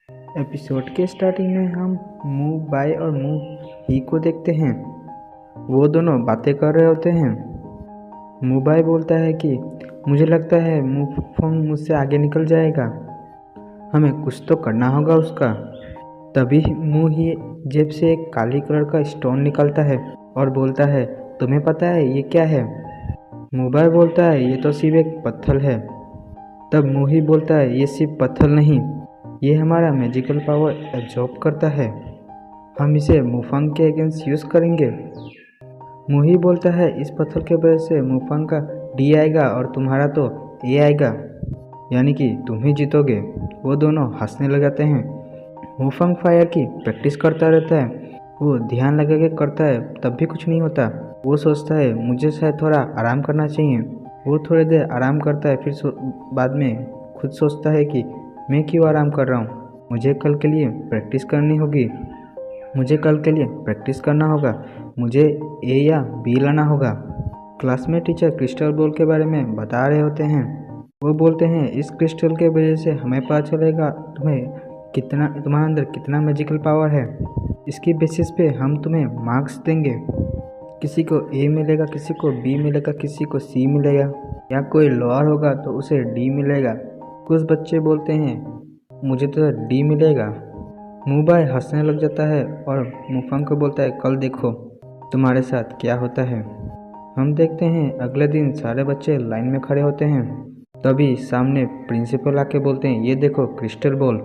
Episode के starting में हम मू बाय और मू ही को देखते हैं। वो दोनों बातें कर रहे होते हैं। मू बाय बोलता है कि मुझे लगता है मू फंग मुझसे आगे निकल जाएगा, हमें कुछ तो करना होगा उसका। तभी मू ही जेब से एक काली कलर का स्टोन निकालता है और बोलता है, तुम्हें पता है ये क्या है? मू बाय बोलता है, ये तो सिर्फ एक पत्थर है। तब मू ही बोलता है, ये सिर्फ पत्थर नहीं, ये हमारा मैजिकल पावर एब्जॉर्ब करता है, हम इसे मुफंग के अगेंस्ट यूज़ करेंगे। मुही बोलता है, इस पत्थर के वजह से मुफंग का डी आएगा और तुम्हारा तो ए आएगा, यानी कि तुम ही जीतोगे। वो दोनों हंसने लग जाते हैं। मुफंग फायर की प्रैक्टिस करता रहता है, वो ध्यान लगा के करता है तब भी कुछ नहीं होता। वो सोचता है मुझे शायद थोड़ा आराम करना चाहिए। वो थोड़ी देर आराम करता है, फिर बाद में खुद सोचता है कि मैं क्यों आराम कर रहा हूँ, मुझे कल के लिए प्रैक्टिस करनी होगी, मुझे कल के लिए प्रैक्टिस करना होगा, मुझे ए या बी लाना होगा। क्लास में टीचर क्रिस्टल बॉल के बारे में बता रहे होते हैं। वो बोलते हैं, इस क्रिस्टल के वजह से हमें पता चलेगा तुम्हारे अंदर कितना मैजिकल पावर है। इसकी बेसिस पे हम तुम्हें मार्क्स देंगे, किसी को ए मिलेगा, किसी को बी मिलेगा, किसी को सी मिलेगा, या कोई लोअर होगा तो उसे डी मिलेगा। कुछ बच्चे बोलते हैं मुझे तो डी मिलेगा। मू बाय हंसने लग जाता है और मुफंग को बोलता है, कल देखो तुम्हारे साथ क्या होता है। हम देखते हैं अगले दिन सारे बच्चे लाइन में खड़े होते हैं। तभी सामने प्रिंसिपल आके बोलते हैं, ये देखो क्रिस्टल बॉल,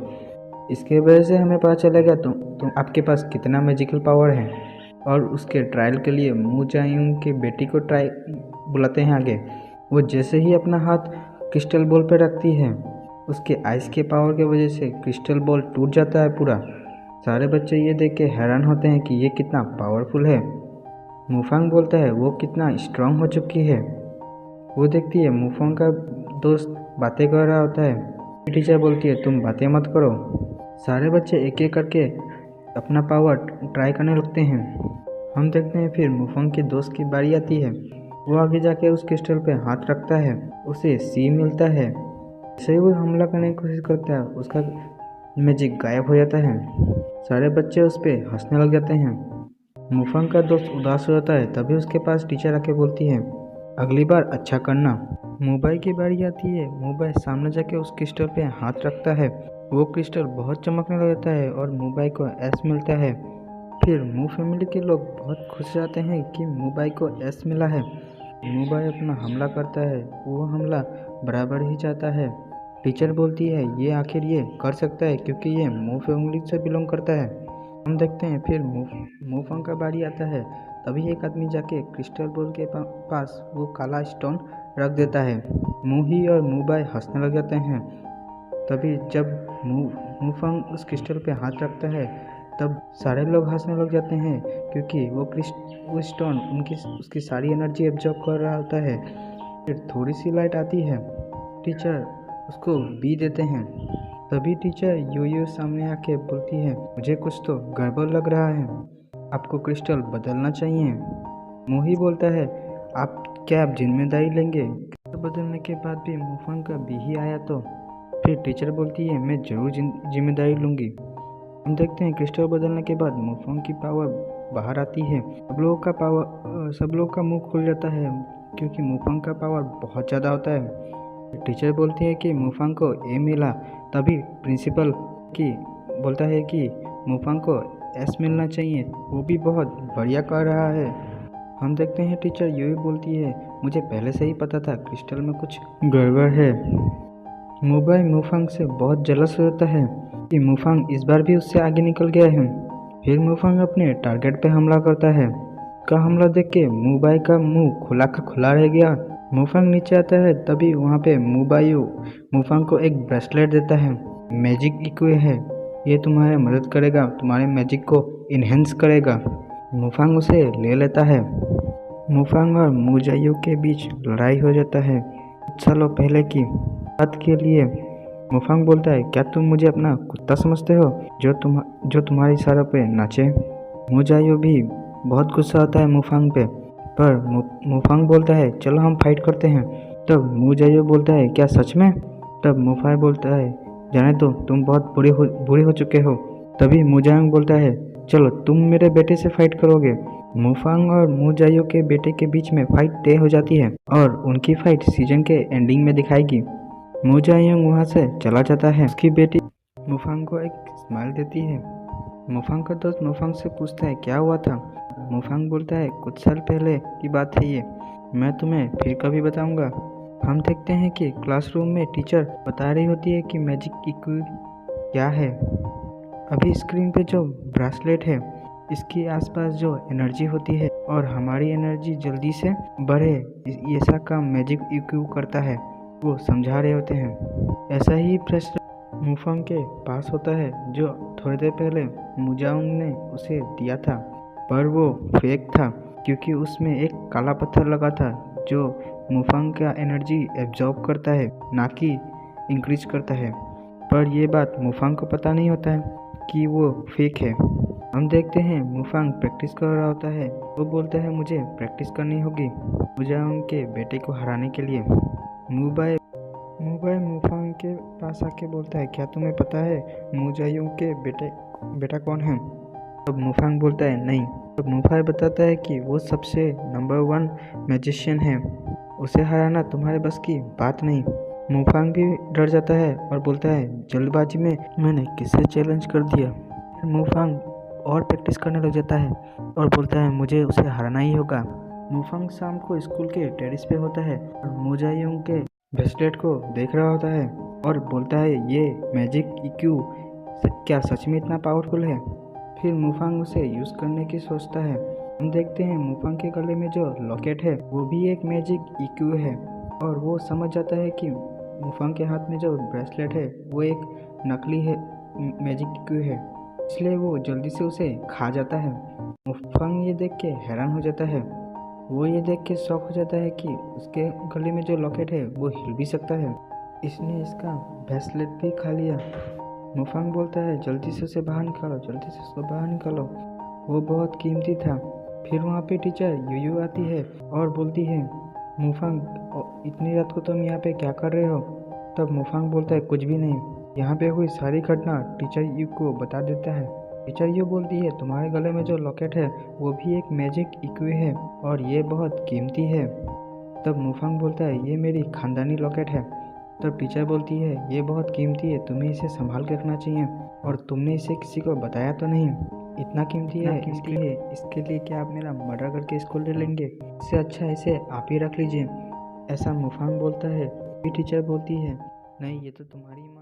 इसके वजह से हमें पता चलेगा तुम आपके पास कितना मैजिकल पावर है। और उसके ट्रायल के लिए मू जायूंग की बेटी को बुलाते हैं आगे। वो जैसे ही अपना हाथ क्रिस्टल बॉल पर रखती है, उसके आइस के पावर की वजह से क्रिस्टल बॉल टूट जाता है पूरा। सारे बच्चे ये देख के हैरान होते हैं कि ये कितना पावरफुल है। मुफंग बोलता है वो कितना स्ट्रांग हो चुकी है। वो देखती है मुफंग का दोस्त बातें कर रहा होता है। टीचर बोलती है, तुम बातें मत करो। सारे बच्चे एक एक करके अपना पावर ट्राई करने लगते हैं। हम देखते हैं फिर मुफंग के दोस्त की बारी आती है। वो आगे जाके उस क्रिस्टल पे हाथ रखता है, उसे सी मिलता है। जैसे ही वो हमला करने की कोशिश करता है, उसका मैजिक गायब हो जाता है। सारे बच्चे उस पर हंसने लग जाते हैं। मुफंग का दोस्त उदास हो जाता है। तभी उसके पास टीचर आके बोलती है, अगली बार अच्छा करना। मुबाई की बारी आती है। मुबाई सामने जाके उस क्रिस्टल पे हाथ रखता है। वो क्रिस्टल बहुत चमकने लग जाता है और मुबाई को एस मिलता है। फिर मू फैमिली के लोग बहुत खुश जाते हैं कि मुबाई को एस मिला है। मुबाई अपना हमला करता है, वो हमला बराबर ही जाता है। टीचर बोलती है, ये आखिर ये कर सकता है क्योंकि ये मू फैमिली से बिलोंग करता है। हम देखते हैं फिर मुफंग का बारी आता है। तभी एक आदमी जाके क्रिस्टल बॉल के पास वो काला स्टोन रख देता है। मुही और मुबाई हंसने लग जाते हैं। तभी जब मुफंग उस क्रिस्टल पे हाथ रखता है, तब सारे लोग हंसने लग जाते हैं क्योंकि वो स्टोन उसकी सारी एनर्जी एब्जॉर्ब कर रहा होता है। फिर थोड़ी सी लाइट आती है। टीचर उसको बी देते हैं। तभी टीचर यूयू सामने आके बोलती है, मुझे कुछ तो गड़बड़ लग रहा है, आपको क्रिस्टल बदलना चाहिए। मोही बोलता है, आप जिम्मेदारी लेंगे? बदलने के बाद भी मुफंग का बी ही आया तो? फिर टीचर बोलती है, मैं जरूर जिम्मेदारी लूँगी। हम देखते हैं क्रिस्टल बदलने के बाद मुफंग की पावर बाहर आती है। सब लोग का मुंह खुल जाता है क्योंकि मुफंग का पावर बहुत ज़्यादा होता है। टीचर बोलती है कि मुफंग को ए मिला। तभी प्रिंसिपल बोलता है कि मुफंग को एस मिलना चाहिए, वो भी बहुत बढ़िया कर रहा है। हम देखते हैं टीचर यूही बोलती है, मुझे पहले से ही पता था क्रिस्टल में कुछ गड़बड़ है। मुबाई मुफंग से बहुत जलस होता है कि मुफंग इस बार भी उससे आगे निकल गया है। फिर मुफंग अपने टारगेट पे हमला करता है। का हमला देख के मुबाई का मुंह खुला का खुला रह गया। मुफंग नीचे आता है। तभी वहाँ पे मुबाई मुफंग को एक ब्रेसलेट देता है। मैजिक इक्वे है, ये तुम्हारी मदद करेगा, तुम्हारे मैजिक को इन्हेंस करेगा। मुफंग उसे ले लेता है। मुफंग और मुजायू के बीच लड़ाई हो जाता है। कुछ सालों पहले की बात के लिए मुफंग बोलता है, क्या तुम मुझे अपना कुत्ता समझते हो जो तुम्हारे इशारों पे नाचे? मुजायू भी बहुत गुस्सा आता है मुफंग पे, पर मुफंग बोलता है, चलो हम फाइट करते हैं। तब मुजायू बोलता है, क्या सच में? तब मुफाई बोलता है, जाने दो, तुम बहुत बुरे हो चुके हो। तभी मुजांग बोलता है, चलो तुम मेरे बेटे से फाइट करोगे। मुफांग और मुजायो के बेटे के बीच में फाइट तय हो जाती है और उनकी फाइट सीजन के एंडिंग में दिखाएगी। मुजायोंग वहाँ से चला जाता है। उसकी बेटी मुफांग को एक स्माइल देती है। मुफांग का दोस्त मुफांग से पूछता है क्या हुआ था। मुफांग बोलता है कुछ साल पहले की बात है ये, मैं तुम्हें फिर कभी बताऊंगा। हम देखते हैं कि क्लासरूम में टीचर बता रही होती है कि मैजिक इक्यू क्या है। अभी स्क्रीन पे जो ब्रेसलेट है इसके आसपास जो एनर्जी होती है और हमारी एनर्जी जल्दी से बढ़े, ऐसा काम मैजिक इक्यू करता है, वो समझा रहे होते हैं। ऐसा ही प्रश्न मुफांग के पास होता है जो थोड़ी देर पहले मुजांग ने उसे दिया था, पर वो फेक था क्योंकि उसमें एक काला पत्थर लगा था जो मुफांग का एनर्जी एब्जॉर्ब करता है, ना कि इंक्रीज करता है। पर ये बात मुफांग को पता नहीं होता है कि वो फेक है। हम देखते हैं मुफांग प्रैक्टिस कर रहा होता है। वो बोलता है मुझे प्रैक्टिस करनी होगी मुजांग के बेटे को हराने के लिए। मुबाई मुफांग के पास आके बोलता है क्या तुम्हें पता है मुजायोंग के बेटा कौन है। तब मुफांग बोलता है नहीं। तब मुफाई बताता है कि वो सबसे नंबर 1 मैजिशियन है, उसे हराना तुम्हारे बस की बात नहीं। मुफांग भी डर जाता है और बोलता है जल्दबाजी में मैंने किसे चैलेंज कर दिया। फिर मुफांग और प्रैक्टिस करने लग जाता है और बोलता है मुझे उसे हराना ही होगा। मुफांग शाम को स्कूल के टेरेस पे होता है और मुजायोंग के ब्रेसलेट को देख रहा होता है और बोलता है ये मैजिक इक्यू क्या सच में इतना पावरफुल है। फिर मुफांग उसे यूज़ करने की सोचता है। हम देखते हैं मुफांग के गले में जो लॉकेट है वो भी एक मैजिक इक्यू है और वो समझ जाता है कि मुफांग के हाथ में जो ब्रेसलेट है वो एक नकली है मैजिक इक्यू है, इसलिए वो जल्दी से उसे खा जाता है। मुफांग ये देख के हैरान हो जाता है। वो ये देख के शॉक हो जाता है कि उसके गले में जो लॉकेट है वो हिल भी सकता है, इसने इसका ब्रेसलेट भी खा लिया। मुफांग बोलता है जल्दी से उसे बाहर निकालो, जल्दी से उसको बाहर निकालो, वो बहुत कीमती था। फिर वहाँ पे टीचर यूयू आती है और बोलती है मुफांग इतनी रात को तुम यहाँ पे क्या कर रहे हो। तब मुफांग बोलता है कुछ भी नहीं, यहाँ पे हुई सारी घटना टीचर यू को बता देता है। टीचर यू बोलती है तुम्हारे गले में जो लॉकेट है वो भी एक मैजिक इक्यू है और ये बहुत कीमती है। तब मुफांग बोलता है ये मेरी खानदानी लॉकेट है। तब टीचर बोलती है ये बहुत कीमती है, तुम्हें इसे संभाल के रखना चाहिए और तुमने इसे किसी को बताया तो नहीं, इतना कीमती है इसके लिए क्या आप मेरा मर्डर करके इसको ले लेंगे, इससे अच्छा इसे आप ही रख लीजिए। ऐसा मुफांग बोलता है। फिर टीचर बोलती है नहीं, ये तो तुम्हारी माँ